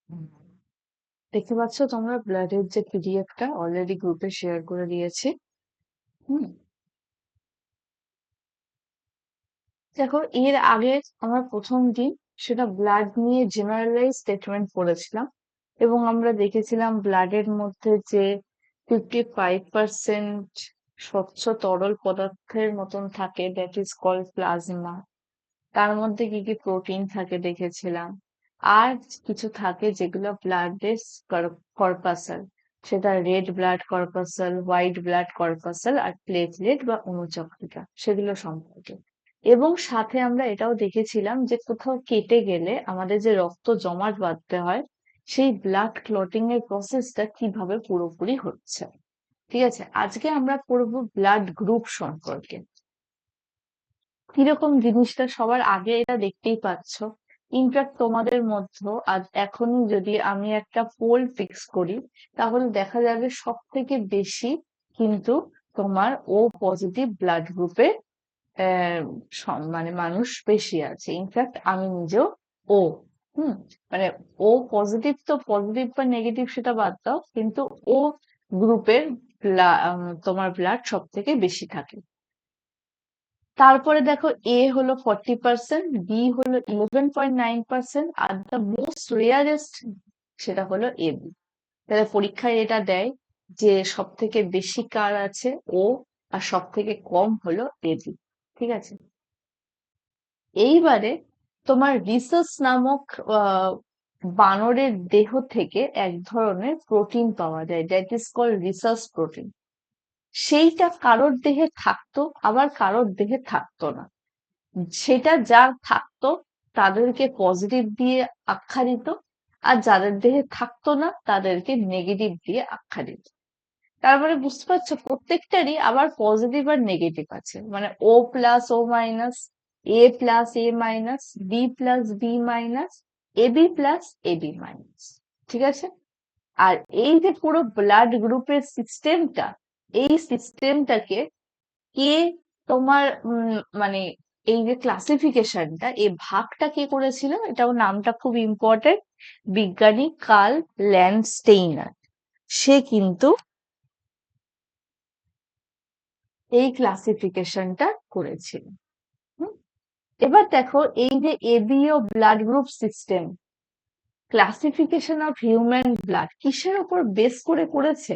হুম। দেখতে পাচ্ছ তোমরা ব্লাডের যে পিডিএফটা অলরেডি গ্রুপে শেয়ার করে দিয়েছি। হুম। দেখো, এর আগে আমার প্রথম দিন সেটা ব্লাড নিয়ে জেনারেলাইজ স্টেটমেন্ট পড়েছিলাম, এবং আমরা দেখেছিলাম ব্লাডের মধ্যে যে 55% স্বচ্ছ তরল পদার্থের মতন থাকে, দ্যাট ইজ কল্ড প্লাজমা। তার মধ্যে কি কি প্রোটিন থাকে দেখেছিলাম। আর কিছু থাকে যেগুলো ব্লাডের কর্পাসাল, সেটা রেড ব্লাড কর্পাসাল, হোয়াইট ব্লাড কর্পাসাল, আর প্লেটলেট বা অনুচক্রিকা, সেগুলো সম্পর্কে। এবং সাথে আমরা এটাও দেখেছিলাম যে কোথাও কেটে গেলে আমাদের যে রক্ত জমাট বাঁধতে হয়, সেই ব্লাড ক্লটিং এর প্রসেসটা কিভাবে পুরোপুরি হচ্ছে। ঠিক আছে, আজকে আমরা পড়বো ব্লাড গ্রুপ সম্পর্কে। কিরকম জিনিসটা সবার আগে এটা দেখতেই পাচ্ছ। ইনফ্যাক্ট তোমাদের মধ্যে আজ এখনই যদি আমি একটা পোল ফিক্স করি, তাহলে দেখা যাবে সব থেকে বেশি কিন্তু তোমার ও পজিটিভ ব্লাড গ্রুপে মানে মানুষ বেশি আছে। ইনফ্যাক্ট আমি নিজেও ও। হুম। মানে ও পজিটিভ, তো পজিটিভ বা নেগেটিভ সেটা বাদ দাও, কিন্তু ও গ্রুপের তোমার ব্লাড সব থেকে বেশি থাকে। তারপরে দেখো, এ হলো 40%, বি হলো 11.9%, আর দ্য মোস্ট রেয়ারেস্ট সেটা হলো এ বি। তাহলে পরীক্ষায় এটা দেয় যে সব থেকে বেশি কার আছে ও, আর সব থেকে কম হলো এ বি। ঠিক আছে। এইবারে তোমার রিসাস নামক আহ, বানরের দেহ থেকে এক ধরনের প্রোটিন পাওয়া যায়, that is called rhesus protein. সেইটা কারোর দেহে থাকতো, আবার কারোর দেহে থাকতো না। সেটা যার থাকতো তাদেরকে পজিটিভ দিয়ে আখ্যা দিত, আর যাদের দেহে থাকতো না তাদেরকে নেগেটিভ দিয়ে আখ্যা দিত। তারপরে বুঝতে পারছো, প্রত্যেকটারই আবার পজিটিভ আর নেগেটিভ আছে, মানে O plus O minus, A plus A minus, B plus B minus, A B plus A B minus. ঠিক আছে। আর এই যে পুরো ব্লাড গ্রুপের সিস্টেমটা, এই সিস্টেমটাকে কে তোমার মানে এই যে ক্লাসিফিকেশনটা, এই ভাগটা কে করেছিল, এটাও নামটা খুব ইম্পর্টেন্ট। বিজ্ঞানী কার্ল ল্যান্ডস্টেইনার, সে কিন্তু এই ক্লাসিফিকেশনটা করেছিল। হুম। এবার দেখো, এই যে ABO blood group system, classification of human blood কিসের উপর বেস করে করেছে?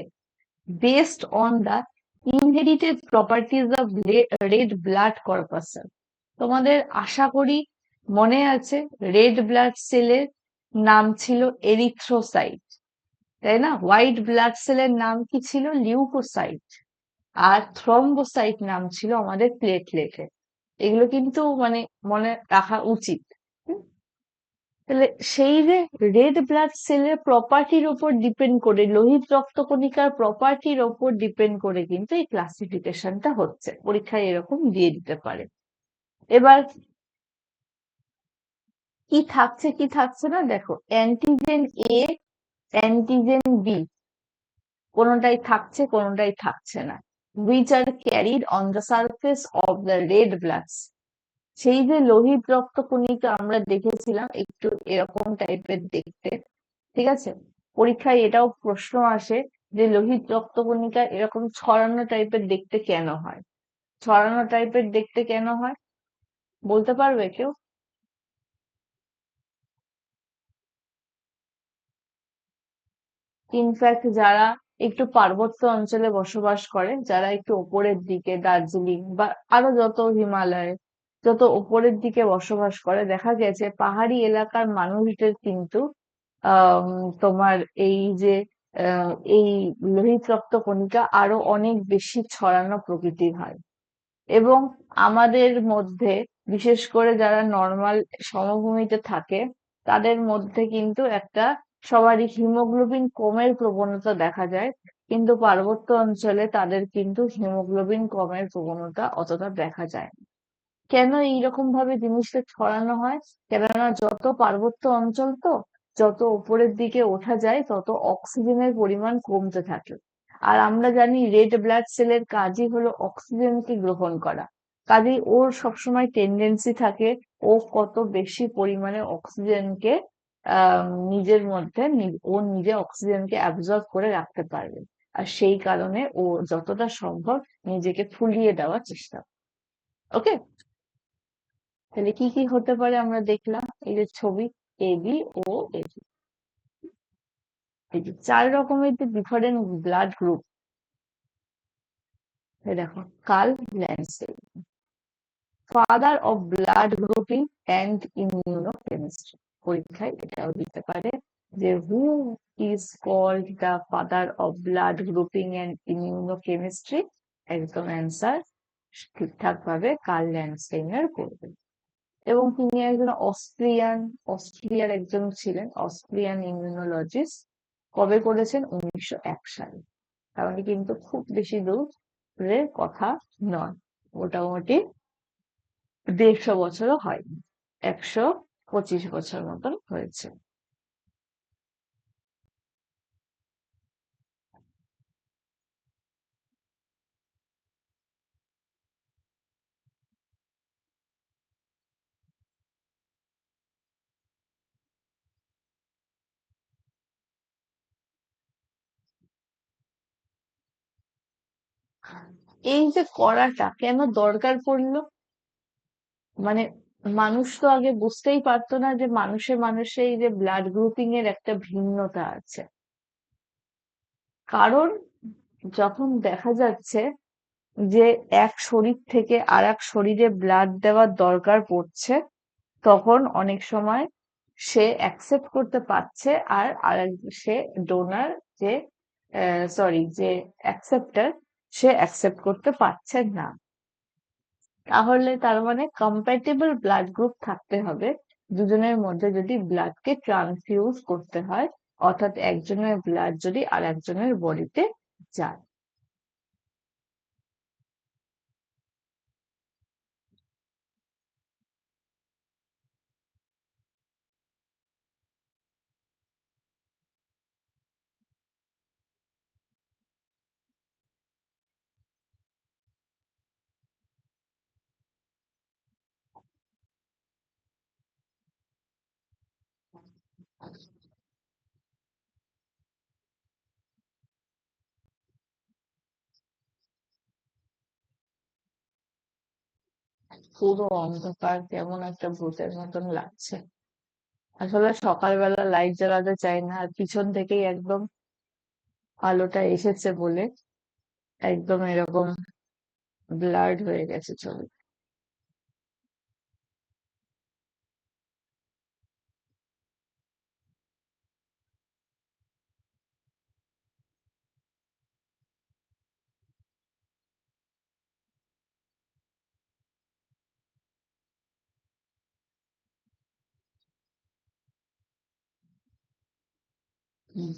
Based on the inherited properties of red blood corpuscle. তোমাদের আশা করি মনে আছে, রেড ব্লাড সেলের নাম ছিল এরিথ্রোসাইট, তাই না? হোয়াইট ব্লাড সেলের নাম কি ছিল? লিউকোসাইট। আর থ্রম্বোসাইট নাম ছিল আমাদের প্লেটলেটের। এগুলো কিন্তু মানে মনে রাখা উচিত। হুম? তাহলে সেই যে রেড ব্লাড সেলের প্রপার্টির উপর ডিপেন্ড করে, লোহিত রক্তকণিকার প্রপার্টির উপর ডিপেন্ড করে কিন্তু এই ক্লাসিফিকেশনটা হচ্ছে, পরীক্ষায় এরকম দিয়ে দিতে পারে। এবার কি থাকছে কি থাকছে না দেখো, অ্যান্টিজেন এ, অ্যান্টিজেন বি, কোনোটাই থাকছে কোনোটাই থাকছে না। which are carried on the surface of the red blood cell। সেই যে লোহিত রক্ত কণিকা আমরা দেখেছিলাম একটু এরকম টাইপের দেখতে। ঠিক আছে। পরীক্ষায় এটাও প্রশ্ন আসে যে লোহিত রক্ত কণিকা এরকম ছড়ানো টাইপের দেখতে কেন হয়? ছড়ানো টাইপের দেখতে কেন হয় বলতে পারবে কেউ? ইনফ্যাক্ট যারা একটু পার্বত্য অঞ্চলে বসবাস করে, যারা একটু ওপরের দিকে, দার্জিলিং বা আরো যত হিমালয়, যত ওপরের দিকে বসবাস করে, দেখা গেছে পাহাড়ি এলাকার মানুষদের কিন্তু আহ তোমার এই যে এই লোহিত রক্ত কণিকা আরো অনেক বেশি ছড়ানো প্রকৃতির হয়। এবং আমাদের মধ্যে বিশেষ করে যারা নর্মাল সমভূমিতে থাকে, তাদের মধ্যে কিন্তু একটা সবারই হিমোগ্লোবিন কমের প্রবণতা দেখা যায়, কিন্তু পার্বত্য অঞ্চলে তাদের কিন্তু হিমোগ্লোবিন কমের প্রবণতা অতটা দেখা যায় না। কেন এইরকম ভাবে জিনিসটা ছড়ানো হয়? কেননা যত পার্বত্য অঞ্চল, তো যত উপরের দিকে ওঠা যায় তত অক্সিজেনের পরিমাণ কমতে থাকে। আর আমরা জানি রেড ব্লাড সেলের কাজই হলো অক্সিজেনকে গ্রহণ করা। কাজেই ওর সবসময় টেন্ডেন্সি থাকে ও কত বেশি পরিমাণে অক্সিজেনকে নিজের মধ্যে ও নিজে অক্সিজেনকে অ্যাবজর্ব করে রাখতে পারবে। আর সেই কারণে ও যতটা সম্ভব নিজেকে ফুলিয়ে দেওয়ার চেষ্টা। ওকে, তাহলে কি কি হতে পারে আমরা দেখলাম, এই যে ছবি A B O A B, এই যে 4 রকমের যে ডিফারেন্ট ব্লাড গ্রুপ। দেখো, Karl Landsteiner, father of blood grouping and immunochemistry. পরীক্ষায় এটাও দিতে পারে যে who is called the father of blood grouping and immunochemistry. একদম অ্যান্সার ঠিকঠাক ভাবে কার্ল ল্যান্ডস্টাইনার করবে। এবং তিনি একজন অস্ট্রিয়ার একজন ছিলেন, অস্ট্রিয়ান ইমিউনোলজিস্ট। কবে করেছেন? 1901 সালে। তাহলে কিন্তু খুব বেশি দূরের কথা নয়, মোটামুটি 150 বছরও হয়নি, 125 বছর মতন হয়েছে। এই যে করাটা কেন দরকার পড়লো, মানে মানুষ তো আগে বুঝতেই পারতো না যে মানুষে মানুষে এই যে ব্লাড গ্রুপিং এর একটা ভিন্নতা আছে। কারণ যখন দেখা যাচ্ছে যে এক শরীর থেকে আর এক শরীরে ব্লাড দেওয়ার দরকার পড়ছে, তখন অনেক সময় সে অ্যাকসেপ্ট করতে পারছে, আর আরেক সে ডোনার যে সরি যে অ্যাকসেপ্টার, সে অ্যাকসেপ্ট করতে পারছে না। তাহলে তার মানে কম্প্যাটিবল ব্লাড গ্রুপ থাকতে হবে দুজনের মধ্যে, যদি ব্লাডকে ট্রান্সফিউজ করতে হয়, অর্থাৎ একজনের ব্লাড যদি আর একজনের বডিতে যায়। পুরো অন্ধকার, কেমন একটা ভূতের মতন লাগছে। আসলে সকালবেলা লাইট জ্বালাতে চাই না, আর পিছন থেকেই একদম আলোটা এসেছে বলে একদম এরকম ব্লার্ড হয়ে গেছে ছবি। হুম।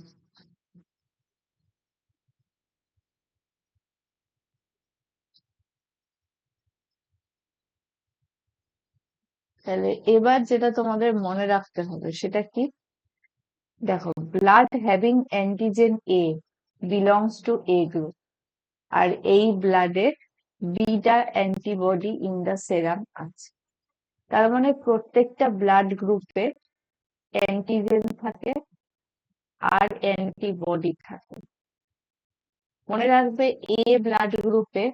তাহলে এবার যেটা তোমাদের মনে রাখতে হবে সেটা কি? দেখো, blood having antigen A belongs to A group, আর এই ব্লাডে beta antibody in the serum আছে। তার মানে প্রত্যেকটা ব্লাড গ্রুপে অ্যান্টিজেন থাকে আর অ্যান্টিবডি থাকে। মনে রাখবে, এ ব্লাড গ্রুপে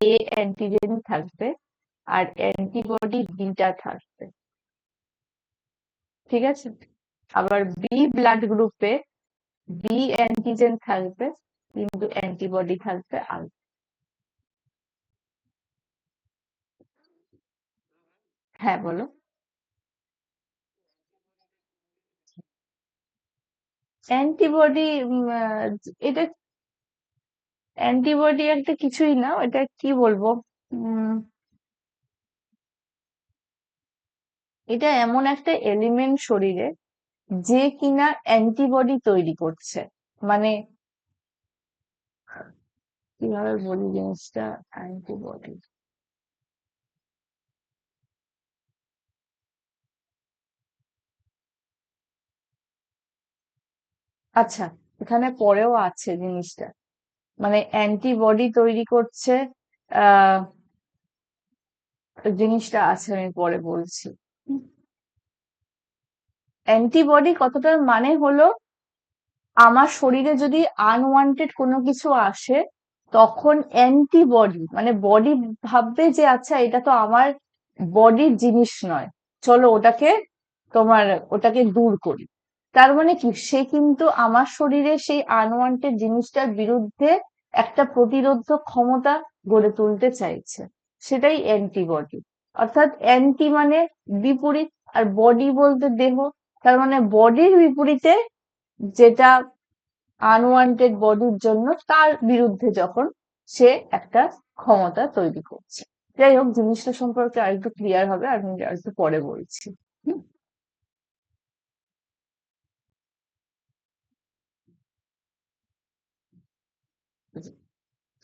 এ অ্যান্টিজেন থাকবে আর অ্যান্টিবডি বিটা থাকবে, ঠিক আছে? আবার বি ব্লাড গ্রুপে বি অ্যান্টিজেন থাকবে কিন্তু অ্যান্টিবডি থাকবে আলাদা। হ্যাঁ, বলো। অ্যান্টিবডি, এটা অ্যান্টিবডি একটা কিছুই না, এটা কি বলবো, উম এটা এমন একটা এলিমেন্ট শরীরে যে কিনা অ্যান্টিবডি তৈরি করছে। মানে কিভাবে বলি জিনিসটা, অ্যান্টিবডি, আচ্ছা, এখানে পরেও আছে জিনিসটা, মানে অ্যান্টিবডি তৈরি করছে। আহ জিনিসটা আছে, আমি পরে বলছি। অ্যান্টিবডি কথাটার মানে হলো আমার শরীরে যদি আনওয়ান্টেড কোনো কিছু আসে তখন অ্যান্টিবডি মানে বডি ভাববে যে আচ্ছা এটা তো আমার বডির জিনিস নয়, চলো ওটাকে দূর করি। তার মানে কি সে কিন্তু আমার শরীরে সেই আনওয়ান্টেড জিনিসটার বিরুদ্ধে একটা প্রতিরোধক ক্ষমতা গড়ে তুলতে চাইছে, সেটাই অ্যান্টিবডি। অর্থাৎ অ্যান্টি মানে বিপরীত, আর বডি বলতে দেহ। তার মানে বডির বিপরীতে যেটা আনওয়ান্টেড বডির জন্য তার বিরুদ্ধে যখন সে একটা ক্ষমতা তৈরি করছে। যাই হোক, জিনিসটা সম্পর্কে আরেকটু ক্লিয়ার হবে, আমি আরেকটু পরে বলছি। হুম?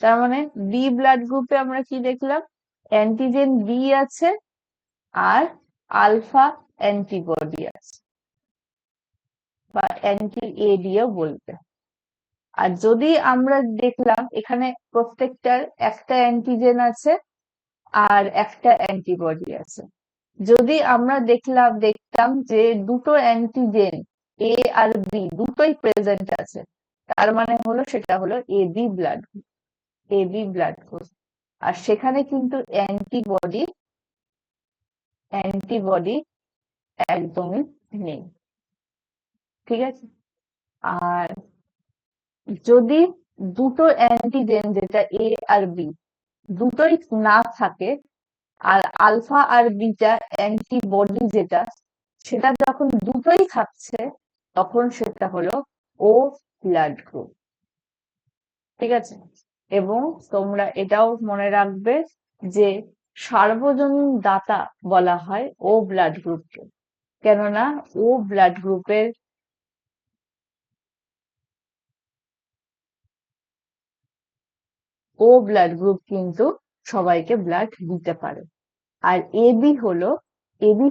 তার মানে বি ব্লাড গ্রুপে আমরা কি দেখলাম, অ্যান্টিজেন বি আছে আর আলফা অ্যান্টিবডি আছে, বা অ্যান্টি এ দিয়েও বলবে। আর যদি আমরা দেখলাম এখানে প্রত্যেকটার একটা অ্যান্টিজেন আছে আর একটা অ্যান্টিবডি আছে, যদি আমরা দেখতাম যে দুটো অ্যান্টিজেন এ আর বি দুটোই প্রেজেন্ট আছে, তার মানে হলো সেটা হলো এবি ব্লাড গ্রুপ। আর সেখানে কিন্তু অ্যান্টিবডি একদমই নেই। ঠিক আছে। আর যদি দুটো অ্যান্টিজেন যেটা এ আর বি দুটোই না থাকে, আর আলফা আর বিটা অ্যান্টিবডি যেটা, সেটা যখন দুটোই থাকছে তখন সেটা হলো ও ব্লাড গ্রুপ। ঠিক আছে। এবং তোমরা এটাও মনে রাখবে যে সার্বজনীন দাতা বলা হয় ও ব্লাড গ্রুপকে, কেননা ও ব্লাড গ্রুপের ও ব্লাড গ্রুপ কিন্তু সবাইকে ব্লাড দিতে পারে। আর এবি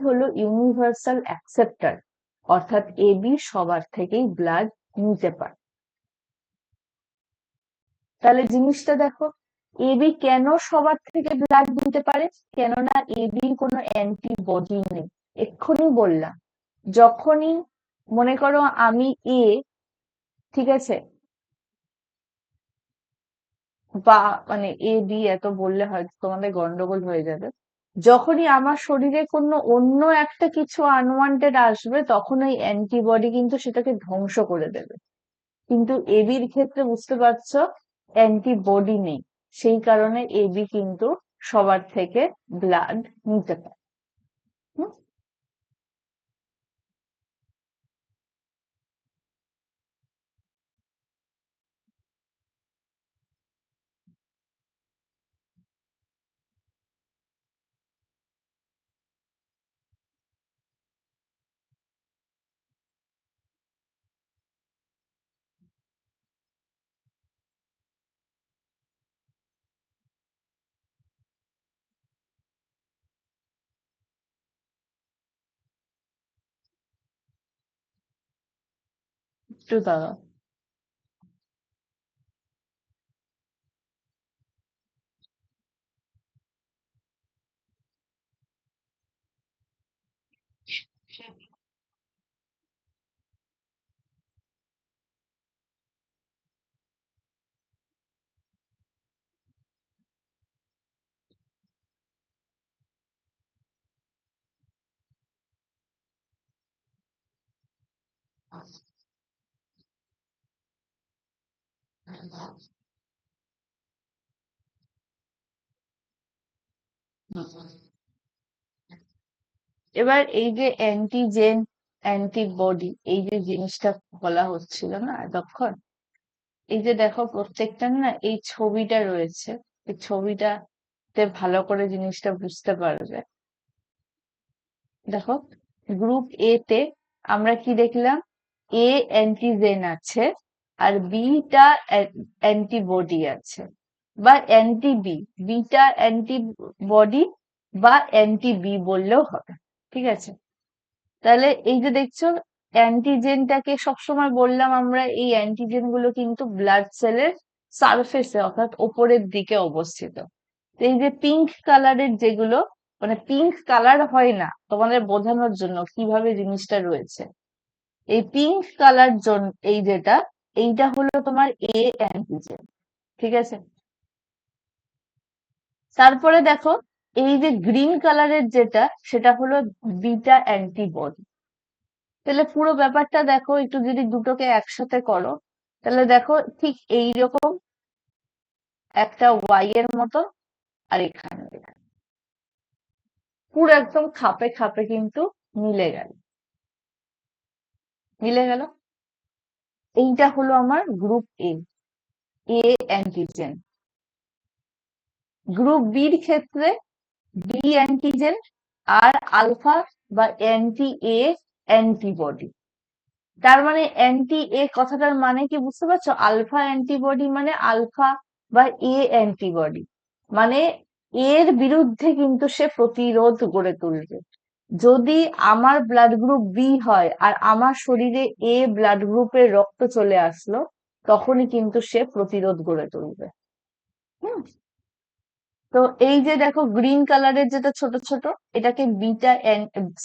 হলো ইউনিভার্সাল অ্যাকসেপ্টার, অর্থাৎ এবি সবার থেকেই ব্লাড নিতে পারে। তাহলে জিনিসটা দেখো, এবি কেন সবার থেকে ব্লাড নিতে পারে, কেননা এবির কোনো অ্যান্টিবডি নেই। এক্ষুনি বললাম, যখনই মনে করো আমি এ, ঠিক আছে, বা মানে এ বি এত বললে হয়তো তোমাদের গন্ডগোল হয়ে যাবে। যখনই আমার শরীরে কোনো অন্য একটা কিছু আনওয়ান্টেড আসবে তখন ওই অ্যান্টিবডি কিন্তু সেটাকে ধ্বংস করে দেবে। কিন্তু এবির ক্ষেত্রে বুঝতে পারছো অ্যান্টিবডি নেই, সেই কারণে এবি কিন্তু সবার থেকে ব্লাড নিতে পারে। হুম? একটু দাঁড়াও। এবার এই যে অ্যান্টিজেন অ্যান্টিবডি এই যে জিনিসটা বলা হচ্ছিল না এতক্ষণ, এই যে দেখো প্রত্যেকটার না এই ছবিটা রয়েছে, এই ছবিটাতে ভালো করে জিনিসটা বুঝতে পারবে। দেখো, গ্রুপ এ তে আমরা কি দেখলাম, এ অ্যান্টিজেন আছে আর বিটা অ্যান্টিবডি আছে, বা অ্যান্টি বি, বিটা অ্যান্টিবডি বা অ্যান্টি বি বললেও হবে। ঠিক আছে। তাহলে এই যে দেখছো অ্যান্টিজেনটাকে সবসময় বললাম আমরা, এই অ্যান্টিজেন গুলো কিন্তু ব্লাড সেলের সারফেসে অর্থাৎ ওপরের দিকে অবস্থিত। তো এই যে পিঙ্ক কালারের যেগুলো, মানে পিঙ্ক কালার হয় না, তোমাদের বোঝানোর জন্য কিভাবে জিনিসটা রয়েছে, এই পিঙ্ক কালার জোন, এই যেটা, এইটা হলো তোমার এ অ্যান্টিজেন। ঠিক আছে, তারপরে দেখো এই যে গ্রিন কালারের যেটা, সেটা হলো বিটা অ্যান্টিবডি। তাহলে পুরো ব্যাপারটা দেখো, একটু যদি দুটোকে একসাথে করো, তাহলে দেখো ঠিক এইরকম একটা ওয়াই এর মতো, আর এখানে পুরো একদম খাপে খাপে কিন্তু মিলে গেল, মিলে গেল। এইটা হলো আমার গ্রুপ এ, এ অ্যান্টিজেন। গ্রুপ বির ক্ষেত্রে বি অ্যান্টিজেন আর আলফা বা অ্যান্টি এ অ্যান্টিবডি। তার মানে অ্যান্টি এ কথাটার মানে কি বুঝতে পারছো? আলফা অ্যান্টিবডি মানে আলফা বা এ অ্যান্টিবডি, মানে এর বিরুদ্ধে কিন্তু সে প্রতিরোধ গড়ে তুলবে। যদি আমার ব্লাড গ্রুপ বি হয় আর আমার শরীরে এ ব্লাড গ্রুপের রক্ত চলে আসলো, তখনই কিন্তু সে প্রতিরোধ গড়ে তুলবে। হুম। তো এই যে দেখো গ্রিন কালারের যেটা ছোট ছোট, এটাকে beta,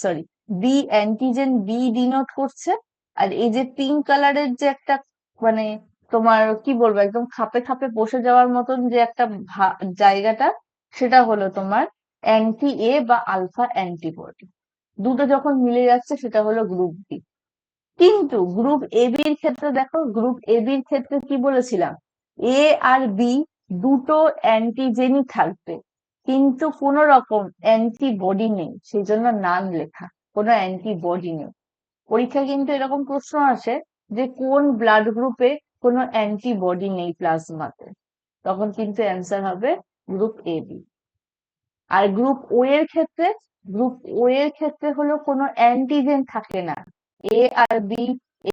sorry, B antigen B denote করছে। আর এই যে পিঙ্ক কালারের যে একটা, মানে তোমার কি বলবো, একদম খাপে খাপে বসে যাওয়ার মতন যে একটা জায়গাটা, সেটা হলো তোমার অ্যান্টি এ বা আলফা অ্যান্টিবডি। দুটো যখন মিলে যাচ্ছে সেটা হলো গ্রুপ বি। কিন্তু গ্রুপ এ বির ক্ষেত্রে দেখো, গ্রুপ এ বির ক্ষেত্রে কি বলেছিলাম, এ আর বি দুটো অ্যান্টিজেনই থাকবে, কিন্তু কোন রকম অ্যান্টিবডি নেই, সেই জন্য নাম লেখা, কোনো অ্যান্টিবডি নেই। পরীক্ষায় কিন্তু এরকম প্রশ্ন আসে যে কোন ব্লাড গ্রুপে কোনো অ্যান্টিবডি নেই প্লাজমাতে, তখন কিন্তু অ্যান্সার হবে গ্রুপ এ বি। আর গ্রুপ ও এর ক্ষেত্রে, গ্রুপ ও এর ক্ষেত্রে হলো কোনো অ্যান্টিজেন থাকে না, এ আর বি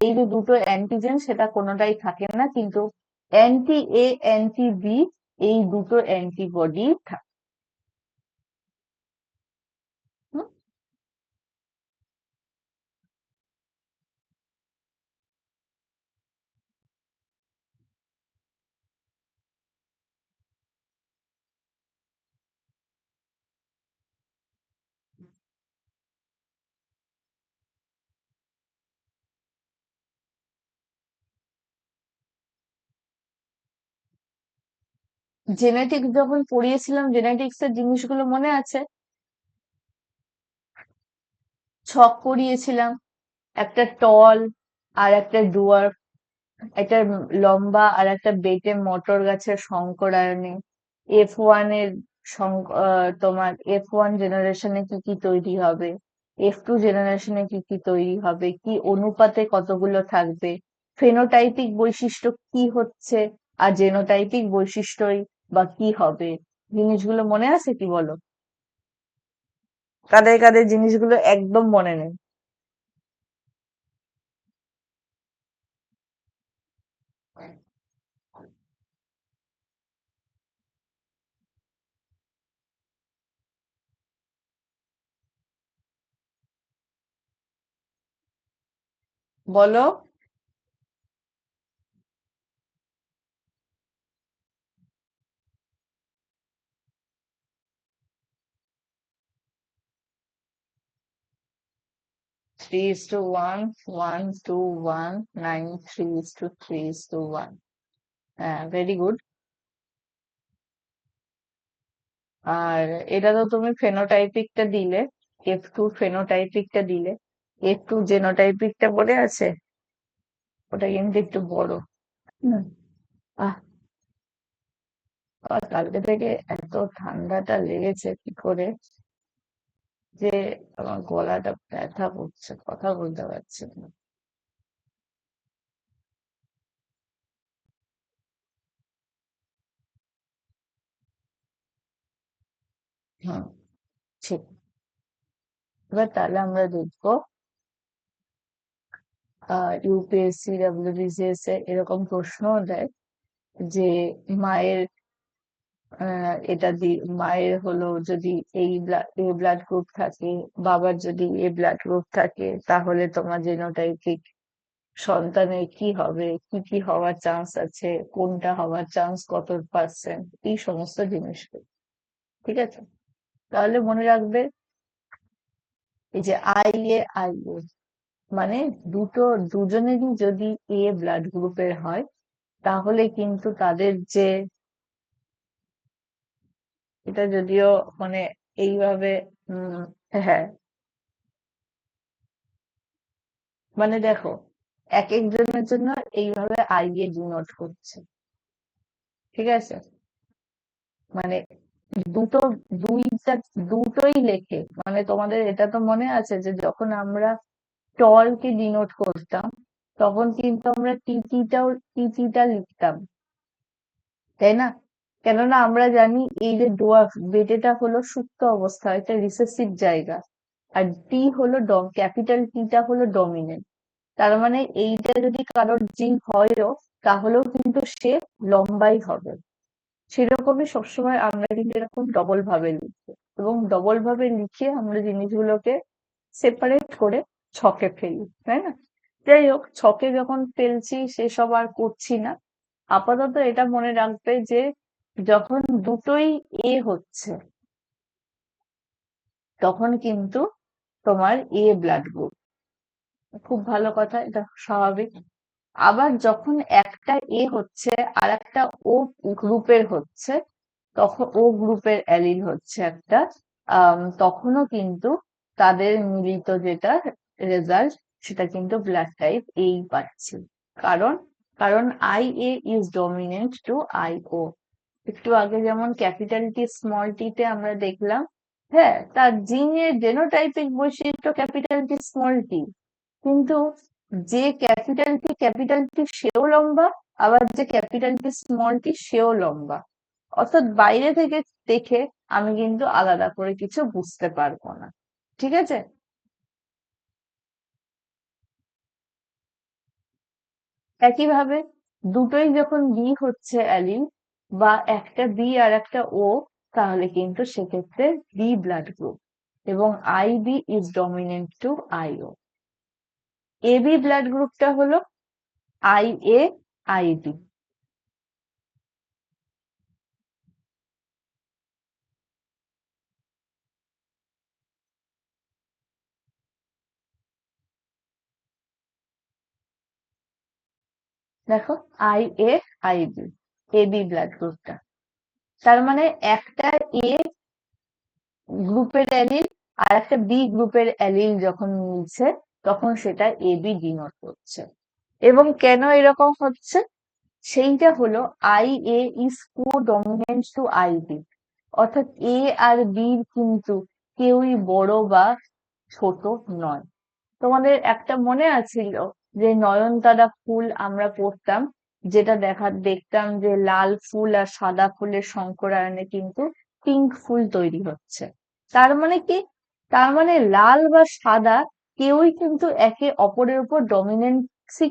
এই যে দুটো অ্যান্টিজেন সেটা কোনোটাই থাকে না, কিন্তু অ্যান্টি এ অ্যান্টি বি এই দুটো অ্যান্টিবডি থাকে। হুম, জেনেটিক্স যখন পড়িয়েছিলাম, জেনেটিক্স এর জিনিসগুলো মনে আছে? ছক করিয়েছিলাম, একটা টল আর একটা ডুয়ার্ফ, একটা লম্বা আর একটা বেটে মটর গাছের সংকরায়নে, F1 এর তোমার F1 জেনারেশনে কি কি তৈরি হবে, F2 জেনারেশনে কি কি তৈরি হবে, কি অনুপাতে কতগুলো থাকবে, ফেনোটাইপিক বৈশিষ্ট্য কি হচ্ছে, আর জেনোটাইপিক বৈশিষ্ট্যই বা কি হবে। জিনিসগুলো মনে আছে কি বলো? কাদের কাদের জিনিসগুলো একদম মনে নেই? বলো। 3:1, 1:1, 9:3:3:1। হ্যাঁ, ভেরি গুড। আর এটা তো তুমি ফেনোটাইপিকটা দিলে, F2 ফেনোটাইপিকটা দিলে, F2 জেনোটাইপিকটা মনে আছে? ওটা কিন্তু একটু বড়। হুম। আহ আর কালকে থেকে এত ঠান্ডাটা লেগেছে কি করে যে আমার গলাটা ব্যথা করছে, কথা বলতে পারছি না। হুম, ঠিক। এবার তাহলে আমরা দেখবো ইউপিএসসি, ডাব্লিউবিসিএস এ এরকম প্রশ্ন দেয় যে মায়ের, এটা মায়ের হলো যদি এই এ ব্লাড গ্রুপ থাকে, বাবার যদি এ ব্লাড গ্রুপ থাকে, তাহলে তোমার জিনোটাইপিক সন্তানের কি হবে, কি কি হওয়ার চান্স আছে, কোনটা হওয়ার চান্স কত পার্সেন্ট, এই সমস্ত জিনিসগুলো। ঠিক আছে, তাহলে মনে রাখবে এই যে আই এ, মানে দুজনেরই যদি এ ব্লাড গ্রুপের হয়, তাহলে কিন্তু তাদের যে, এটা যদিও মানে এইভাবে, উম হ্যাঁ, মানে দেখো, এক একজনের জন্য এইভাবে আইয়ে ডিনোট করছে, ঠিক আছে? মানে দুটো দুটোই লেখে। মানে তোমাদের এটা তো মনে আছে যে যখন আমরা টলকে ডিনোট করতাম, তখন কিন্তু আমরা টিটিটা লিখতাম, তাই না? কেননা আমরা জানি এই যে ডোয়ার্ফ বেটেটা হলো সুপ্ত অবস্থা, এটা রিসেসিভ জায়গা, আর টি হলো ক্যাপিটাল টিটা হলো ডমিনেন্ট। তার মানে এইটা যদি কারোর জিন হয়ও, তাহলেও কিন্তু সে লম্বাই হবে। সেরকমই সবসময় আমরা কিন্তু এরকম ডবল ভাবে লিখবো, এবং ডবল ভাবে লিখে আমরা জিনিসগুলোকে সেপারেট করে ছকে ফেলি, তাই না? যাই হোক, ছকে যখন ফেলছি সেসব আর করছি না। আপাতত এটা মনে রাখবে যে যখন দুটোই এ হচ্ছে, তখন কিন্তু তোমার এ ব্লাড গ্রুপ। খুব ভালো কথা, এটা স্বাভাবিক। আবার যখন একটা এ হচ্ছে আর একটা ও গ্রুপের হচ্ছে, তখন ও গ্রুপের অ্যালিল হচ্ছে একটা, তখনও কিন্তু তাদের মিলিত যেটা রেজাল্ট, সেটা কিন্তু ব্লাড টাইপ এই পাচ্ছি। কারণ কারণ I A is dominant to I O. একটু আগে যেমন ক্যাপিটাল টি স্মল টি তে আমরা দেখলাম, হ্যাঁ, তার জিনের জেনোটাইপিক বৈশিষ্ট্য ক্যাপিটাল টি স্মল টি, কিন্তু যে ক্যাপিটাল টি সেও লম্বা, আবার যে ক্যাপিটাল টি স্মল টি সেও লম্বা। অর্থাৎ বাইরে থেকে দেখে আমি কিন্তু আলাদা করে কিছু বুঝতে পারবো না, ঠিক আছে? একইভাবে দুটোই যখন বি হচ্ছে অ্যালিল, বা একটা বি আর একটা ও, তাহলে কিন্তু সেক্ষেত্রে বি ব্লাড গ্রুপ, এবং I B is dominant to I O. A B blood গ্রুপটা হলো আই এ আই বি। দেখো, I A I B, A B blood গ্রুপটা। তার মানে একটা এ গ্রুপের অ্যালিল আর একটা বি গ্রুপের অ্যালিল যখন মিলছে, তখন সেটা এ বি ডিনোট করছে। এবং কেন এরকম হচ্ছে, সেইটা হলো I A is codominant to I B. অর্থাৎ এ আর বির কিন্তু কেউই বড় বা ছোট নয়। তোমাদের একটা মনে আছিল যে নয়নতারা ফুল আমরা পড়তাম, যেটা দেখতাম যে লাল ফুল আর সাদা ফুলের সংকরায়নে কিন্তু পিঙ্ক ফুল তৈরি হচ্ছে। তার মানে কি? তার মানে লাল বা সাদা কেউই কিন্তু একে অপরের উপর ডমিনেন্সি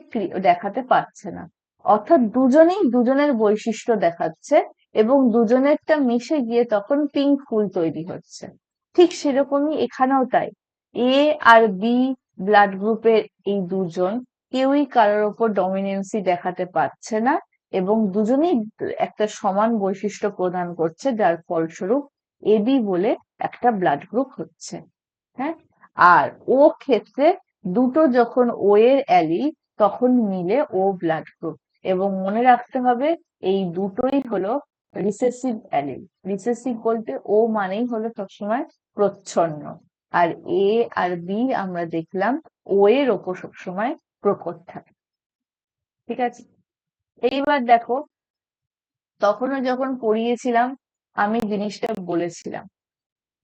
দেখাতে পারছে না। অর্থাৎ দুজনেই দুজনের বৈশিষ্ট্য দেখাচ্ছে, এবং দুজনেরটা মিশে গিয়ে তখন পিঙ্ক ফুল তৈরি হচ্ছে। ঠিক সেরকমই এখানেও তাই। এ আর বি ব্লাড গ্রুপের এই দুজন কেউই কারোর ওপর ডমিনেন্সি দেখাতে পারছে না, এবং দুজনেই একটা সমান বৈশিষ্ট্য প্রদান করছে, যার ফলস্বরূপ এবি বলে একটা ব্লাড গ্রুপ হচ্ছে। হ্যাঁ, আর ও ক্ষেত্রে দুটো যখন ও এর অ্যালিল, তখন মিলে ও ব্লাড গ্রুপ। এবং মনে রাখতে হবে, এই দুটোই হলো রিসেসিভ অ্যালিল। রিসেসিভ বলতে ও মানেই হলো সবসময় প্রচ্ছন্ন, আর এ আর বি আমরা দেখলাম ও এর ওপর সবসময় প্রকট থাকে, ঠিক আছে? এইবার দেখো, তখনও যখন পড়িয়েছিলাম, আমি জিনিসটা বলেছিলাম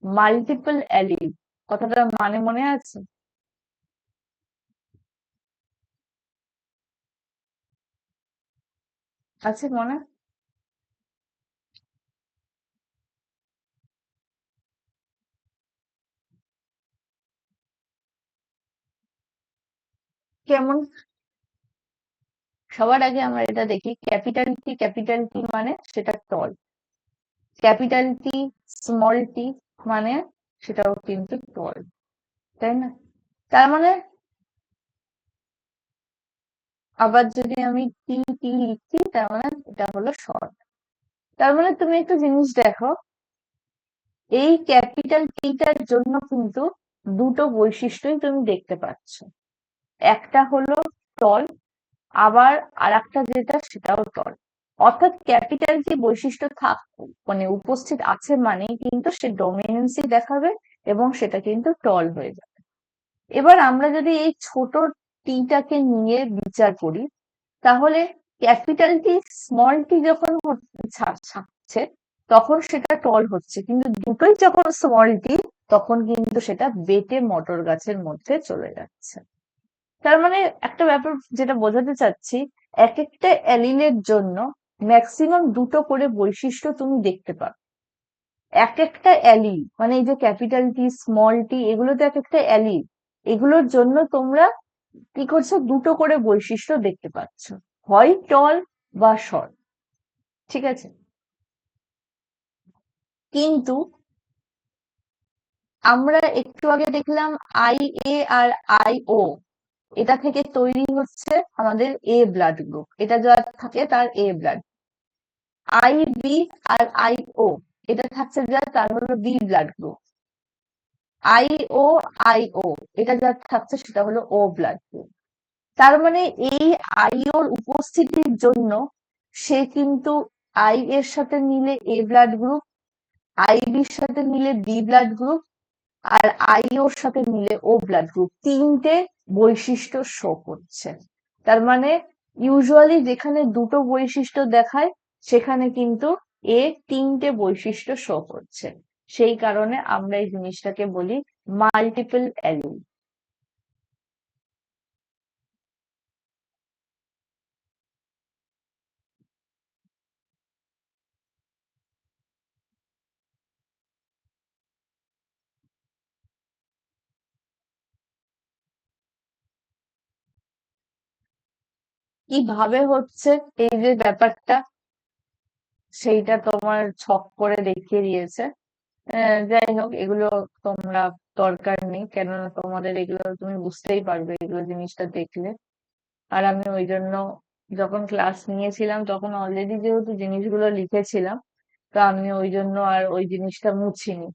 মাল্টিপল অ্যালিল, কথাটার মানে মনে আছে? আছে মনে? কেমন? সবার আগে আমরা এটা দেখি, ক্যাপিটাল টি মানে সেটা টল, ক্যাপিটাল টি স্মল টি মানে সেটাও কিন্তু টল, তাই না? তার মানে আবার যদি আমি টি টি লিখি, তার মানে এটা হলো শর্ট। তার মানে তুমি একটা জিনিস দেখো, এই ক্যাপিটাল টিটার জন্য কিন্তু দুটো বৈশিষ্ট্যই তুমি দেখতে পাচ্ছ। একটা হলো টল, আবার আরেকটা যেটা সেটাও টল। অর্থাৎ ক্যাপিটাল কি বৈশিষ্ট্য মানে উপস্থিত আছে মানে কিন্তু সে ডমিনেন্সি দেখাবে এবং সেটা কিন্তু টল হয়ে যাবে। এবার আমরা যদি এই ছোট টিটাকে নিয়ে বিচার করি, তাহলে ক্যাপিটাল টি স্মল টি যখন ছাড়ছে তখন সেটা টল হচ্ছে, কিন্তু দুটোই যখন স্মল টি তখন কিন্তু সেটা বেটে মটর গাছের মধ্যে চলে যাচ্ছে। তার মানে একটা ব্যাপার যেটা বোঝাতে চাচ্ছি, এক একটা অ্যালিলের জন্য ম্যাক্সিমাম দুটো করে বৈশিষ্ট্য তুমি দেখতে পাবে। এক একটা অ্যালিল মানে এই যে ক্যাপিটাল টি স্মল টি এগুলো তো এক একটা অ্যালিল, এগুলোর জন্য তোমরা কি করছো, দুটো করে বৈশিষ্ট্য দেখতে পাচ্ছ, হয় টল বা শর্ট। ঠিক আছে, কিন্তু আমরা একটু আগে দেখলাম I A R I O, এটা থেকে তৈরি হচ্ছে আমাদের এ ব্লাড গ্রুপ, এটা যার থাকে তার এ ব্লাড। আই বি আর আই ও, এটা থাকছে যার তার হলো B blood group. I O I O, এটা যার থাকছে সেটা হলো ও ব্লাড গ্রুপ। তার মানে এই আই ওর উপস্থিতির জন্য সে কিন্তু আই এর সাথে মিলে এ ব্লাড গ্রুপ, আই বির সাথে মিলে বি ব্লাড গ্রুপ, আর আই ওর সাথে মিলে ও ব্লাড গ্রুপ, তিনটে বৈশিষ্ট্য শো করছে। তার মানে ইউজুয়ালি যেখানে দুটো বৈশিষ্ট্য দেখায় সেখানে কিন্তু এ তিনটে বৈশিষ্ট্য শো করছে। সেই কারণে আমরা এই জিনিসটাকে বলি মাল্টিপল অ্যালিল। কিভাবে হচ্ছে এই যে ব্যাপারটা, সেইটা তোমার ছক করে দেখিয়ে দিয়েছে। যাই হোক, এগুলো তোমরা দরকার নেই, কেননা তোমাদের এগুলো তুমি বুঝতেই পারবে এগুলো জিনিসটা দেখলে। আর আমি ওই জন্য যখন ক্লাস নিয়েছিলাম তখন অলরেডি যেহেতু জিনিসগুলো লিখেছিলাম, তো আমি ওই জন্য আর ওই জিনিসটা মুছিনি,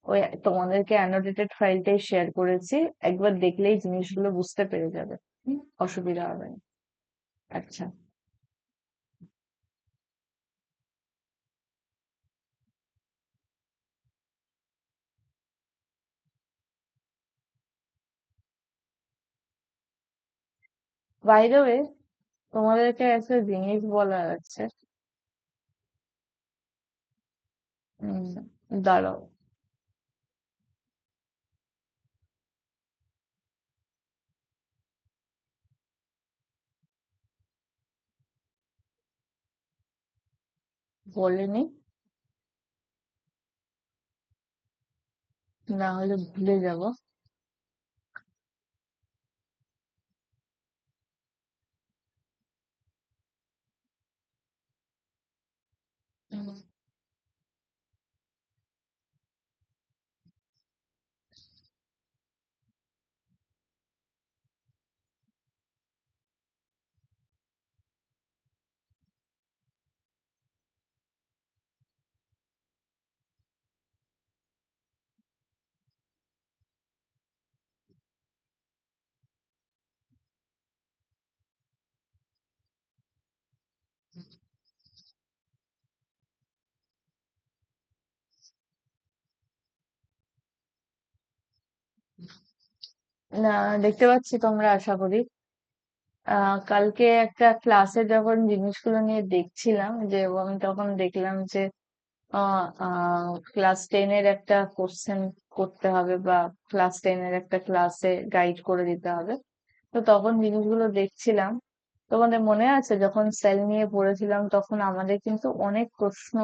ওই তোমাদেরকে অ্যানোটেটেড ফাইলটাই শেয়ার করেছি, একবার দেখলেই জিনিসগুলো বুঝতে পেরে যাবে। অসুবিধা হবে না। আচ্ছা, বাই দ্য ওয়ে, তোমাদেরকে একটা জিনিস বলার আছে। উম, দাঁড়াও, বলিনি, না হলে ভুলে যাব। উম, না, দেখতে পাচ্ছি তোমরা, আশা করি। কালকে একটা ক্লাসে যখন জিনিসগুলো নিয়ে দেখছিলাম, যে আমি তখন দেখলাম যে ক্লাস 10-এর একটা কোশ্চেন করতে হবে, বা ক্লাস 10-এর একটা ক্লাসে গাইড করে দিতে হবে। তো তখন জিনিসগুলো দেখছিলাম, তোমাদের মনে আছে যখন সেল নিয়ে পড়েছিলাম তখন আমাদের কিন্তু অনেক প্রশ্ন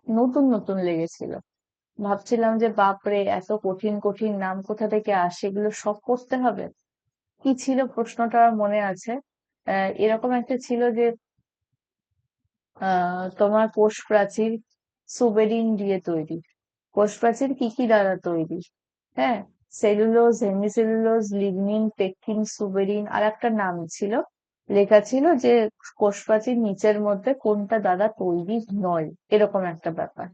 নতুন নতুন লেগেছিল। ভাবছিলাম যে বাপরে, এত কঠিন কঠিন নাম কোথা থেকে আসে, এগুলো সব করতে হবে। কি ছিল প্রশ্নটা আমার মনে আছে, এরকম একটা ছিল যে তোমার কোষ প্রাচীর সুবেরিন দিয়ে তৈরি। কোষ প্রাচীর কি কি দ্বারা তৈরি? হ্যাঁ, cellulose, hemicellulose, lignin, pectin, suberin, আর একটা নাম ছিল, লেখা ছিল যে কোষ প্রাচীর নিচের মধ্যে কোনটা দ্বারা তৈরি নয়, এরকম একটা ব্যাপার।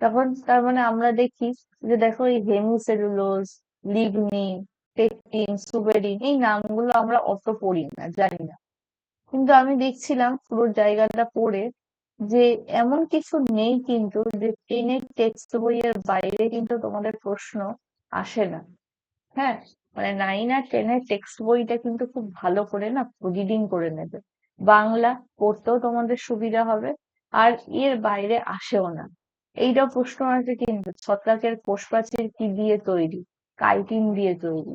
তখন তার মানে আমরা দেখি যে দেখো এই হেমিসেলুলোজ, লিগনিন, পেকটিন, সুবেরিন, এই নামগুলো আমরা অত পড়ি না, জানি না। কিন্তু আমি দেখছিলাম পুরো জায়গাটা পড়ে যে এমন কিছু নেই কিন্তু, যে টেনের টেক্সট বইয়ের বাইরে কিন্তু তোমাদের প্রশ্ন আসে না। হ্যাঁ, মানে 9 আর 10 এর টেক্সট বইটা কিন্তু খুব ভালো করে না রিডিং করে নেবে। বাংলা পড়তেও তোমাদের সুবিধা হবে, আর এর বাইরে আসেও না। এইটা প্রশ্ন আছে কিন্তু, ছত্রাকের কোষ প্রাচীর কি দিয়ে তৈরি? কাইটিন দিয়ে তৈরি।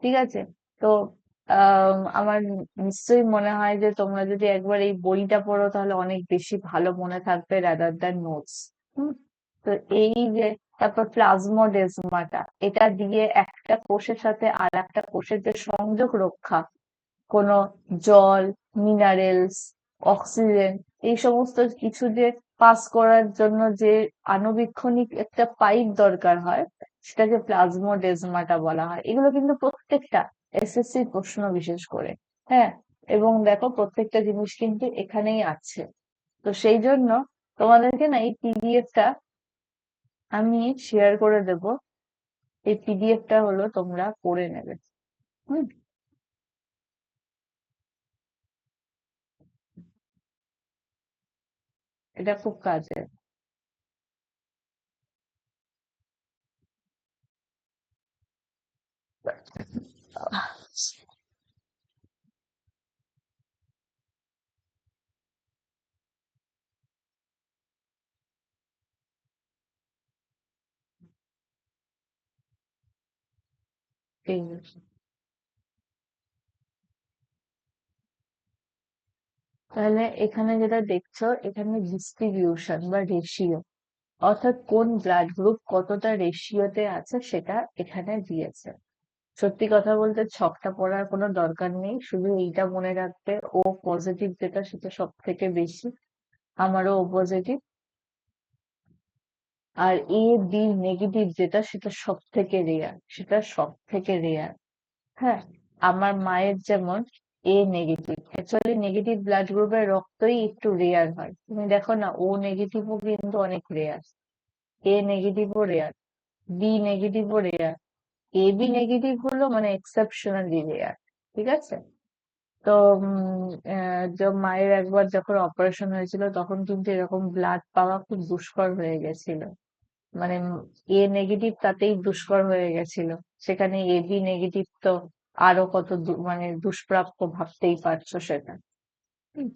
ঠিক আছে? তো আমার নিশ্চয়ই মনে হয় যে তোমরা যদি একবার এই বইটা পড়ো তাহলে অনেক বেশি ভালো মনে থাকবে রাদার দ্যান নোটস। হুম। তো এই যে, তারপর প্লাজমোডেজমাটা, এটা দিয়ে একটা কোষের সাথে আর একটা কোষের যে সংযোগ রক্ষা, কোনো জল, মিনারেলস, অক্সিজেন, এই সমস্ত কিছু যে পাস করার জন্য যে আণুবীক্ষণিক একটা পাইপ দরকার হয়, সেটাকে প্লাজমোডেজমাটা বলা হয়। এগুলো কিন্তু প্রত্যেকটা এসএসসি প্রশ্ন বিশেষ করে। হ্যাঁ, এবং দেখো প্রত্যেকটা জিনিস কিন্তু এখানেই আছে। তো সেই জন্য তোমাদেরকে না এই পিডিএফটা আমি শেয়ার করে দেব। এই পিডিএফটা হলো তোমরা পড়ে নেবে। হুম। এটা খুব কাজের। ঠিক আছে। তাহলে এখানে যেটা দেখছো, এখানে ডিস্ট্রিবিউশন বা রেশিও, অর্থাৎ কোন ব্লাড গ্রুপ কতটা রেশিওতে আছে সেটা এখানে দিয়েছে। সত্যি কথা বলতে ছকটা পড়ার কোনো দরকার নেই, শুধু এইটা মনে রাখবে, ও পজিটিভ যেটা সেটা সব থেকে বেশি, আমারও ও positive. R A B negative যেটা সেটা সব থেকে রেয়ার, সেটা সব থেকে রেয়ার। হ্যাঁ, আমার মায়ের যেমন এ নেগেটিভ, অ্যাকচুয়ালি নেগেটিভ ব্লাড গ্রুপের রক্তই একটু রেয়ার হয়। তুমি দেখো না, ও নেগেটিভও কিন্তু অনেক rare, A নেগেটিভও rare, B নেগেটিভও rare. A B negative হলো মানে এক্সেপশনালি রেয়ার। ঠিক আছে? তো মায়ের একবার যখন অপারেশন হয়েছিল তখন কিন্তু এরকম ব্লাড পাওয়া খুব দুষ্কর হয়ে গেছিল। মানে এ নেগেটিভ তাতেই দুষ্কর হয়ে গেছিল, সেখানে এ বি নেগেটিভ তো আরো কত মানে দুষ্প্রাপ্য, ভাবতেই পারছো সেটা। হুম।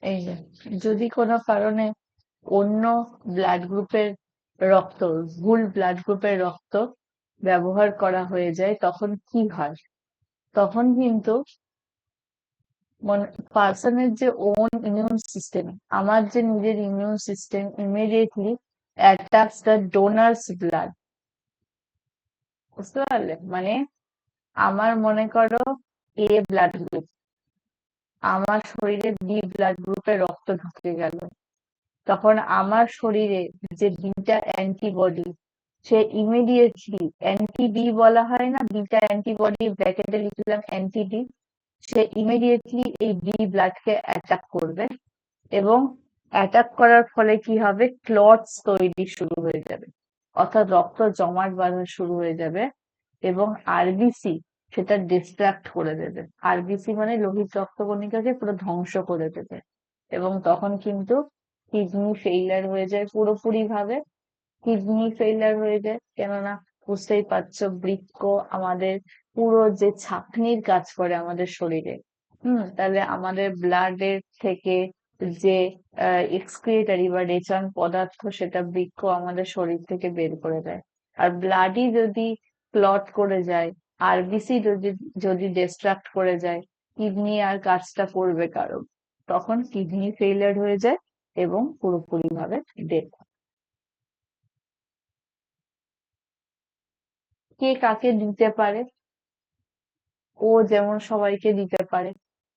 এই যে, যদি কোনো কারণে অন্য ব্লাড গ্রুপের রক্ত, ভুল ব্লাড গ্রুপের রক্ত ব্যবহার করা হয়ে যায়, তখন কি হয়? তখন কিন্তু পার্সনের যে ওন ইমিউন সিস্টেম, আমার যে নিজের immune system immediately attacks the donors blood. বুঝতে পারলে? মানে আমার মনে করো এ ব্লাড গ্রুপ, আমার শরীরে বি ব্লাড গ্রুপের রক্ত ঢুকে গেল, তখন আমার শরীরে যে বিটা অ্যান্টিবডি, সে ইমিডিয়েটলি, অ্যান্টি বি বলা হয় না, বিটা অ্যান্টিবডি ব্র্যাকেটে লিখলাম অ্যান্টি ডি, সে ইমিডিয়েটলি এই বি ব্লাডকে অ্যাটাক করবে, এবং অ্যাটাক করার ফলে কি হবে, ক্লটস তৈরি শুরু হয়ে যাবে, অর্থাৎ রক্ত জমাট বাঁধা শুরু হয়ে যাবে, এবং আরবিসি সেটা ডিস্ট্রাক্ট করে দেবে। আরবিসি মানে লোহিত রক্তকণিকাকে পুরো ধ্বংস করে দেবে, এবং তখন কিন্তু কিডনি ফেইলিয়ার হয়ে যায় পুরোপুরি ভাবে। কিডনি ফেইলিয়ার হয়ে যায় কেননা, বুঝতেই পারছো, বৃক্ক আমাদের পুরো যে ছাঁকনির কাজ করে আমাদের শরীরে। তাহলে আমাদের ব্লাডের থেকে যে এক্সক্রিয়েটারি বা রেচন পদার্থ, সেটা বৃক্ক আমাদের শরীর থেকে বের করে দেয়। আর ব্লাডই যদি ক্লট করে যায়, আরবিসি যদি যদি ডিস্ট্রাক্ট করে যায়, কিডনি আর কাজটা করবে কারো, তখন কিডনি ফেইলিয়ার হয়ে যায় এবং পুরোপুরি ভাবে ডেথ। কে কাকে দিতে পারে, ও যেমন সবাইকে দিতে পারে,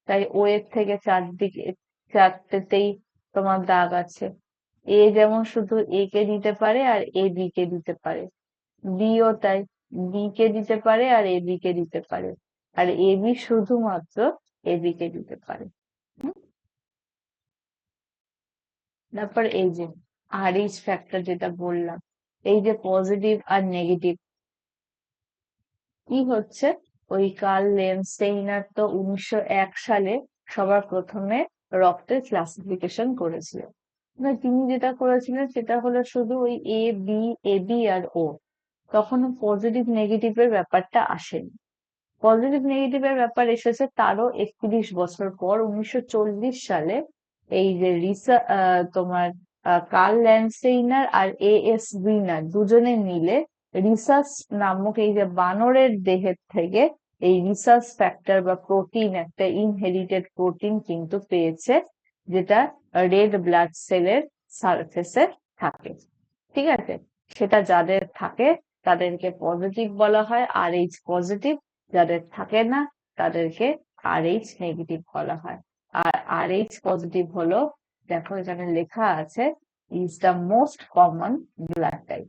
তাই ও এর থেকে চারদিকে চারটেতেই তোমার দাগ আছে। এ যেমন শুধু এ কে দিতে পারে আর এ বি কে দিতে পারে, বি ও তাই, বি কে দিতে পারে আর এ বি কে দিতে পারে, আর এ বি শুধুমাত্র এ বি কে দিতে পারে। হুম? তারপর এই যে আর এইচ ফ্যাক্টর যেটা বললাম, এই যে পজিটিভ আর নেগেটিভ, কি হচ্ছে, ওই কার্ল লেনস্টেইনার তো 1901 সালে সবার প্রথমে রক্তের ক্লাসিফিকেশন করেছিলেন। মানে তিনি যেটা করেছিলেন সেটা হলো শুধু ওই এ বি আর ও, তখন পজিটিভ নেগেটিভের ব্যাপারটা আসেনি। পজিটিভ নেগেটিভের ব্যাপার এসেছে তারও 31 বছর পর, 1940 সালে। এই যে তোমার কার্ল ল্যান্ডস্টেইনার আর এস উইনার দুজনে মিলে রিসার্চ নামক এই যে বানরের দেহের থেকে এই রিসার্চ ফ্যাক্টর বা প্রোটিন, একটা ইনহেরিটেড প্রোটিন কিন্তু পেয়েছে, যেটা রেড ব্লাড সেলের সারফেসে থাকে। ঠিক আছে, সেটা যাদের থাকে তাদেরকে পজিটিভ বলা হয় আর এইচ পজিটিভ, যাদের থাকে না তাদেরকে আর এইচ নেগেটিভ বলা হয়। আর আর এইচ পজিটিভ হলো, দেখো এখানে লেখা আছে, is the most common blood type.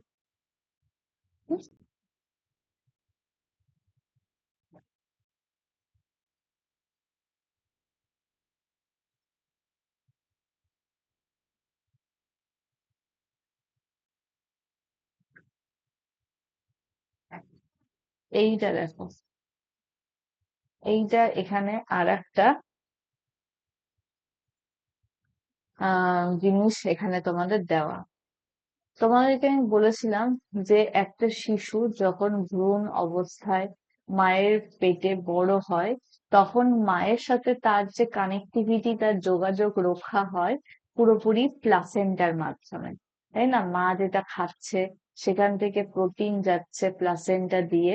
এইটা দেখো, এইটা এখানে আর একটা জিনিস এখানে তোমাদের দেওয়া। তোমাদেরকে আমি বলেছিলাম যে একটা শিশু যখন ভ্রূণ অবস্থায় মায়ের পেটে বড় হয়, তখন মায়ের সাথে তার যে কানেক্টিভিটি, তার যোগাযোগ রক্ষা হয় পুরোপুরি প্লাসেন্টার মাধ্যমে। তাই না? মা যেটা খাচ্ছে সেখান থেকে প্রোটিন যাচ্ছে প্লাসেন্টা দিয়ে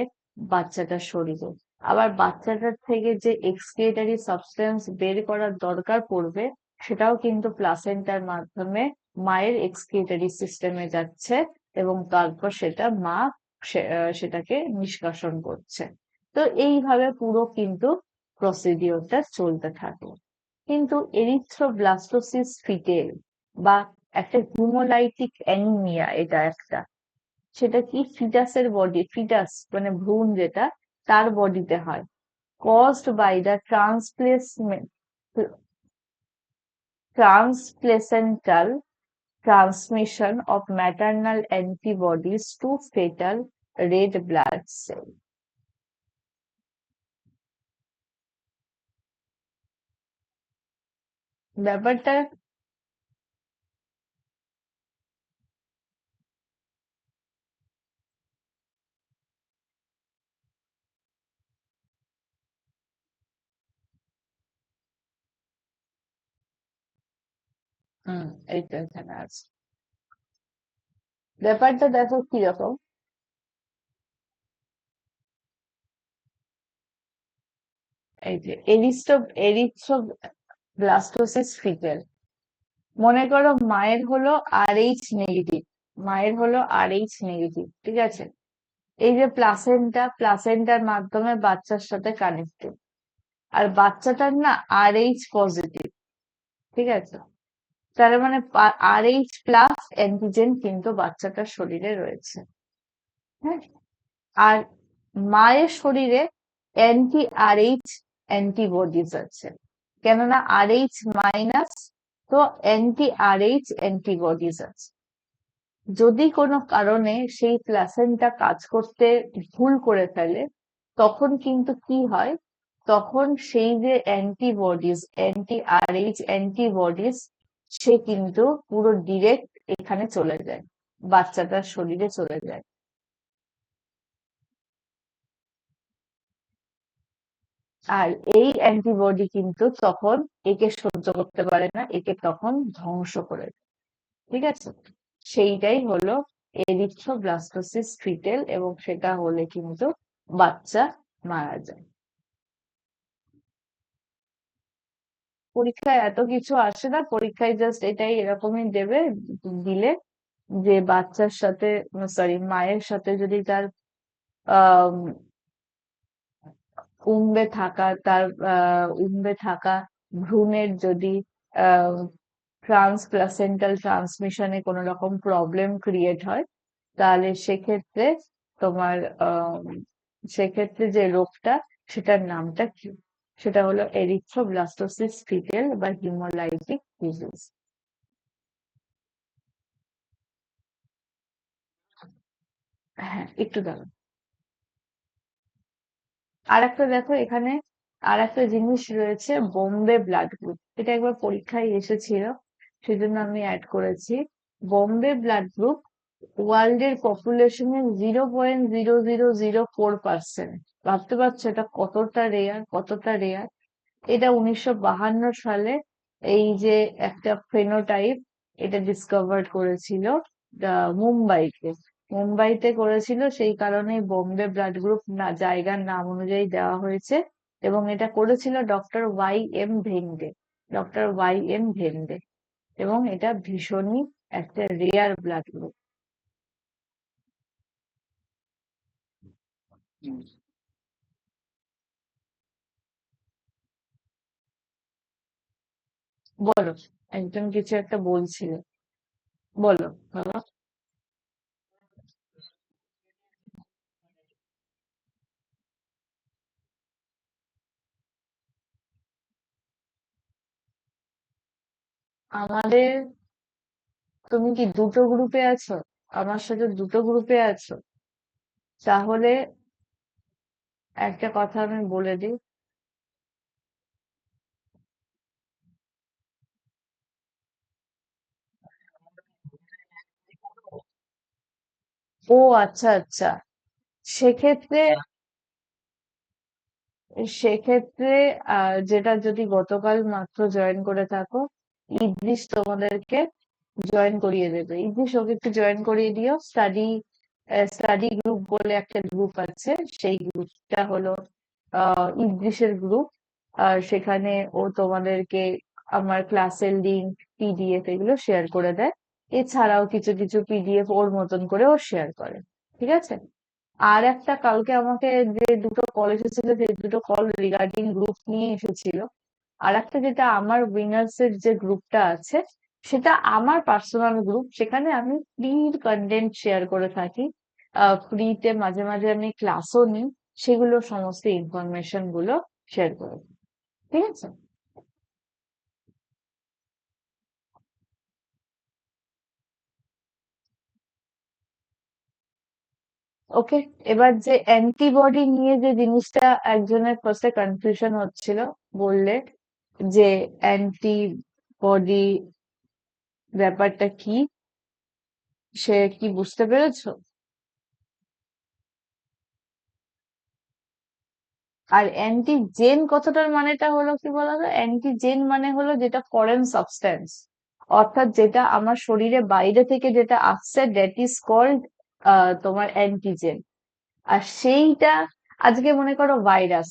বাচ্চাটার শরীরে। আবার বাচ্চাটার থেকে যে এক্সক্রিয়েটরি সাবস্টেন্স বের করার দরকার পড়বে, সেটাও কিন্তু প্লাসেন্টার মাধ্যমে মায়ের এক্সক্রিয়েটরি সিস্টেমে যাচ্ছে, এবং তারপর সেটা মা সেটাকে নিষ্কাশন করছে। তো এইভাবে পুরো কিন্তু প্রসিডিওরটা চলতে থাকে। কিন্তু এরিথ্রোব্লাস্টোসিস ফিটেল বা একটা হিমোলাইটিক অ্যানিমিয়া, এটা একটা, সেটা কি ফিটাসের বডি, ফিটাস মানে ভ্রূণ যেটা, তার বডিতে হয়, caused by the transplacental transmission of maternal antibodies to fetal red blood cell. ব্যাপারটা এইটা এখানে আছে। ব্যাপারটা দেখো কিরকম, এই যে এরিথ্রোব্লাস্টোসিস ফিটেল, মনে করো মায়ের হলো আর এইচ নেগেটিভ, মায়ের হলো আর এইচ নেগেটিভ, ঠিক আছে। এই যে প্লাসেন্টার মাধ্যমে বাচ্চার সাথে কানেক্টেড, আর বাচ্চাটার না আর এইচ পজিটিভ, ঠিক আছে। তার মানে আর এইচ প্লাস অ্যান্টিজেন কিন্তু বাচ্চাটার শরীরে রয়েছে। হ্যাঁ, আর মায়ের শরীরে অ্যান্টি আর এইচ অ্যান্টিবডিজ আছে, কেননা আর এইচ মাইনাস, তো অ্যান্টি আর এইচ অ্যান্টিবডিজ আছে। যদি কোনো কারণে সেই প্লাসেন্টা কাজ করতে ভুল করে ফেলে, তখন কিন্তু কি হয়, তখন সেই যে অ্যান্টিবডিজ, অ্যান্টি আর এইচ অ্যান্টিবডিজ, সে কিন্তু পুরো ডিরেক্ট এখানে চলে যায়, বাচ্চাটার শরীরে চলে যায়। আর এই অ্যান্টিবডি কিন্তু তখন একে সহ্য করতে পারে না, একে তখন ধ্বংস করে দেয়। ঠিক আছে, সেইটাই হলো এরিথ্রোব্লাস্টোসিস ফিটেল, এবং সেটা হলে কিন্তু বাচ্চা মারা যায়। পরীক্ষায় এত কিছু আসে না, পরীক্ষায় জাস্ট এটাই এরকমই দেবে, দিলে যে বাচ্চার সাথে, সরি মায়ের সাথে যদি তার আহ উম্বে থাকা তার উম্বে থাকা ভ্রূণের যদি ট্রান্সপ্লাসেন্টাল ট্রান্সমিশনে কোনো রকম প্রবলেম ক্রিয়েট হয়, তাহলে সেক্ষেত্রে তোমার সেক্ষেত্রে যে রোগটা, সেটার নামটা কি? সেটা হলো এরিথ্রোব্লাস্টোসিস ফিটেল বা হিমোলাইটিক ডিজিজ। হ্যাঁ, একটু দাঁড়াও। আর একটা দেখো এখানে, আর একটা জিনিস রয়েছে, বোম্বে ব্লাড গ্রুপ। এটা একবার পরীক্ষায় এসেছিল, সেজন্য আমি অ্যাড করেছি। বোম্বে ব্লাড গ্রুপ ওয়ার্ল্ড এর পপুলেশনের 0.0004%। ভাবতে পারছো এটা কতটা রেয়ার, কতটা রেয়ার? এটা 1952 সালে এই যে একটা ফেনোটাইপ, এটা ডিসকভার করেছিল মুম্বাইতে। মুম্বাইতে করেছিল, সেই কারণেই বোম্বে ব্লাড গ্রুপ না জায়গার নাম অনুযায়ী দেওয়া হয়েছে। এবং এটা করেছিল doctor Y M Vende. Doctor Y M Vende. এবং এটা ভীষণই একটা রেয়ার ব্লাড গ্রুপ। বলো, একজন কিছু একটা বলছিলে, বলো বাবা। আমাদের, তুমি কি দুটো গ্রুপে আছো? আমার সাথে দুটো গ্রুপে আছো? তাহলে একটা কথা আমি বলে দিই। ও আচ্ছা আচ্ছা। সেক্ষেত্রে, সেক্ষেত্রে যেটা যদি গতকাল মাত্র জয়েন করে থাকো, ইদ্রিস তোমাদেরকে জয়েন করিয়ে দেবে। ইদ্রিস ওকে একটু জয়েন করিয়ে দিও। স্টাডি গ্রুপ বলে একটা গ্রুপ আছে, সেই গ্রুপটা হলো ইদ্রিসের গ্রুপ। আর সেখানে ও তোমাদেরকে আমার ক্লাসের লিঙ্ক, পিডিএফ এগুলো শেয়ার করে দেয়। এছাড়াও কিছু কিছু পিডিএফ ওর মতন করে ও শেয়ার করে। ঠিক আছে? আর একটা কালকে আমাকে যে দুটো কল এসেছিল, সেই দুটো কল রিগার্ডিং গ্রুপ নিয়ে এসেছিল। আর একটা যেটা আমার উইনার্স এর যে গ্রুপটা আছে, সেটা আমার পার্সোনাল গ্রুপ, সেখানে আমি ফ্রি কন্টেন্ট শেয়ার করে থাকি। ফ্রিতে মাঝে মাঝে আমি ক্লাসও নিই, সেগুলো সমস্ত ইনফরমেশন গুলো শেয়ার করে দিই। ঠিক আছে? ওকে। এবার যে অ্যান্টিবডি নিয়ে যে জিনিসটা একজনের ফার্স্টে কনফিউশন হচ্ছিল, বললে যে অ্যান্টিবডি ব্যাপারটা কি, সে কি বুঝতে পেরেছো? আর অ্যান্টিজেন কথাটার মানেটা হলো কি বলতো? অ্যান্টিজেন মানে হলো যেটা ফরেন সাবস্টেন্স, অর্থাৎ যেটা আমার শরীরে বাইরে থেকে যেটা আসছে, দ্যাট ইজ কল্ড তোমার অ্যান্টিজেন। আর সেইটা, আজকে মনে করো ভাইরাস,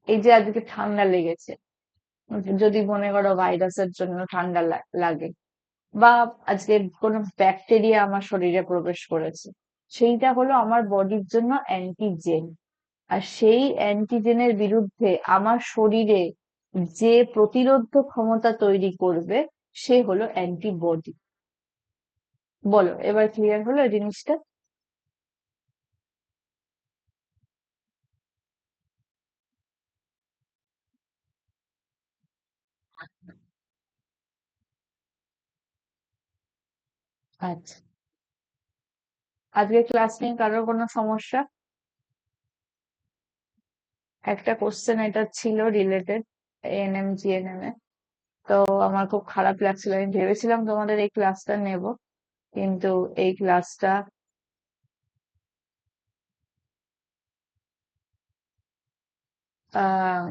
এই যে আজকে ঠান্ডা লেগেছে, যদি মনে করো ভাইরাসের জন্য ঠান্ডা লাগে, বা আজকে কোনো ব্যাকটেরিয়া আমার শরীরে প্রবেশ করেছে, সেইটা হলো আমার বডির জন্য অ্যান্টিজেন। আর সেই অ্যান্টিজেনের বিরুদ্ধে আমার শরীরে যে প্রতিরোধ ক্ষমতা তৈরি করবে, সে হলো অ্যান্টিবডি। বলো, এবার ক্লিয়ার হলো এই জিনিসটা? আচ্ছা, আজকে ক্লাস নিয়ে কারোর কোনো সমস্যা? একটা কোশ্চেন এটা ছিল রিলেটেড এএনএম জিএনএম এ। তো আমার খুব খারাপ লাগছিল, আমি ভেবেছিলাম তোমাদের এই ক্লাসটা নেব, কিন্তু এই ক্লাসটা আহ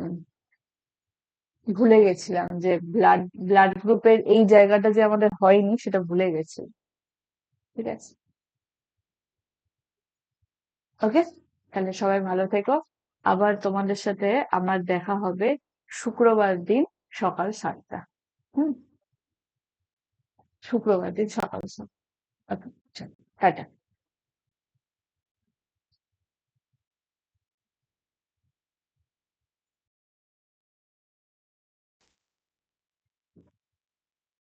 ভুলে গেছিলাম যে ব্লাড ব্লাড গ্রুপের এই জায়গাটা যে আমাদের হয়নি, সেটা ভুলে গেছি। ঠিক আছে? ওকে, তাহলে সবাই ভালো থেকো। আবার তোমাদের সাথে আমার দেখা হবে শুক্রবার দিন সকাল 7টা। হুম। শুক্রবার দিন সকাল 7টা। ওকে, চলো, টাটা।